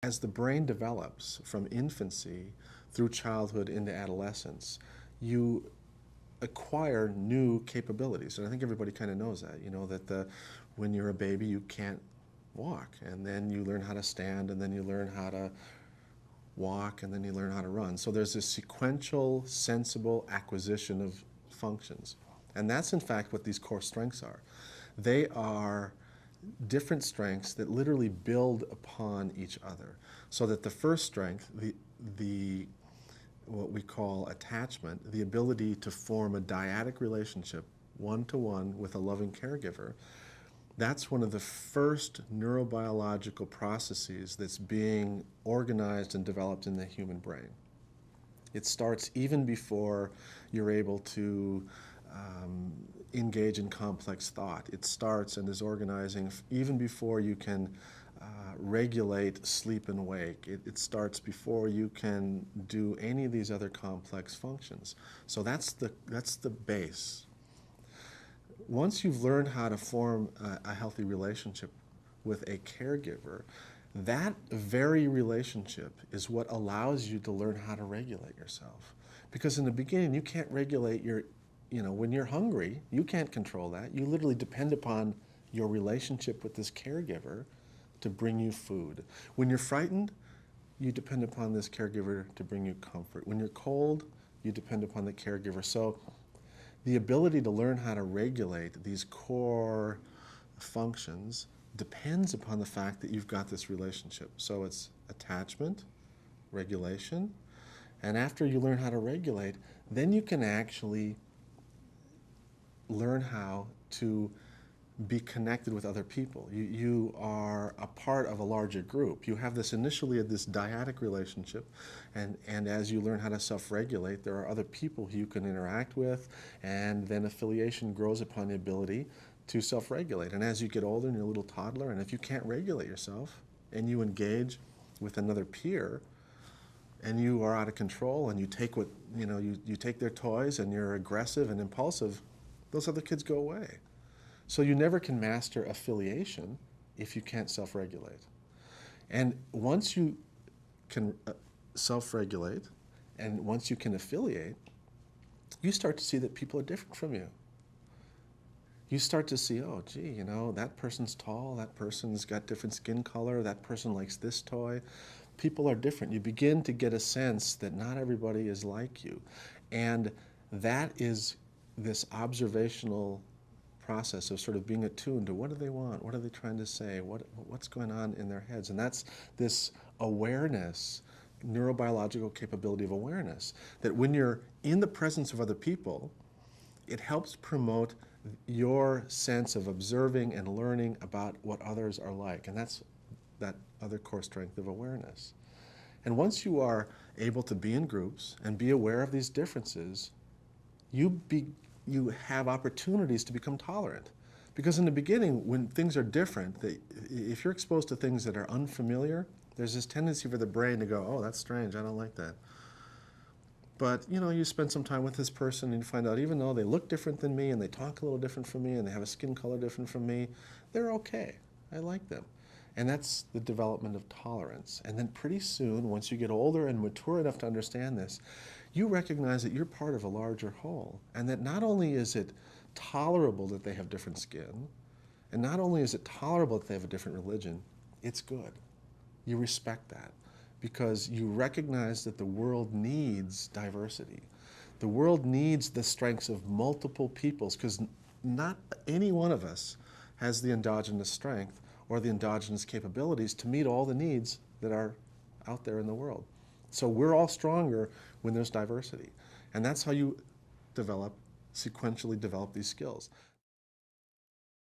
As the brain develops from infancy through childhood into adolescence, you acquire new capabilities. And I think everybody kind of knows that, when you're a baby, you can't walk, and then you learn how to stand, and then you learn how to walk, and then you learn how to run. So there's this sequential, sensible acquisition of functions. And that's in fact what these core strengths are. They are different strengths that literally build upon each other. So that the first strength, the what we call attachment, the ability to form a dyadic relationship, one-to-one with a loving caregiver, that's one of the first neurobiological processes that's being organized and developed in the human brain. It starts even before you're able to engage in complex thought. It starts and is organizing even before you can regulate sleep and wake. It starts before you can do any of these other complex functions. So that's the base. Once you've learned how to form a healthy relationship with a caregiver, that very relationship is what allows you to learn how to regulate yourself. Because in the beginning, you can't regulate when you're hungry, you can't control that. You literally depend upon your relationship with this caregiver to bring you food. When you're frightened, you depend upon this caregiver to bring you comfort. When you're cold, you depend upon the caregiver. So the ability to learn how to regulate these core functions depends upon the fact that you've got this relationship. So it's attachment, regulation, and after you learn how to regulate, then you can actually learn how to be connected with other people. You are a part of a larger group. You have this dyadic relationship, and as you learn how to self-regulate, there are other people who you can interact with, and then affiliation grows upon the ability to self-regulate. And as you get older and you're a little toddler, and if you can't regulate yourself, and you engage with another peer, and you are out of control, and you take you take their toys, and you're aggressive and impulsive, those other kids go away. So you never can master affiliation if you can't self-regulate. And once you can self-regulate, and once you can affiliate, you start to see that people are different from you. You start to see, oh, gee, that person's tall, that person's got different skin color, that person likes this toy. People are different. You begin to get a sense that not everybody is like you. And that is this observational process of sort of being attuned to what do they want, what are they trying to say, what's going on in their heads. And that's this awareness, neurobiological capability of awareness, that when you're in the presence of other people, it helps promote your sense of observing and learning about what others are like. And that's that other core strength of awareness. And once you are able to be in groups and be aware of these differences, you have opportunities to become tolerant. Because in the beginning, when things are different, if you're exposed to things that are unfamiliar, there's this tendency for the brain to go, oh, that's strange, I don't like that. But you spend some time with this person and you find out even though they look different than me and they talk a little different from me and they have a skin color different from me, they're okay. I like them. And that's the development of tolerance. And then pretty soon, once you get older and mature enough to understand this, you recognize that you're part of a larger whole, and that not only is it tolerable that they have different skin, and not only is it tolerable that they have a different religion, it's good. You respect that because you recognize that the world needs diversity. The world needs the strengths of multiple peoples because not any one of us has the endogenous strength or the endogenous capabilities to meet all the needs that are out there in the world. So we're all stronger when there's diversity. And that's how you sequentially develop these skills.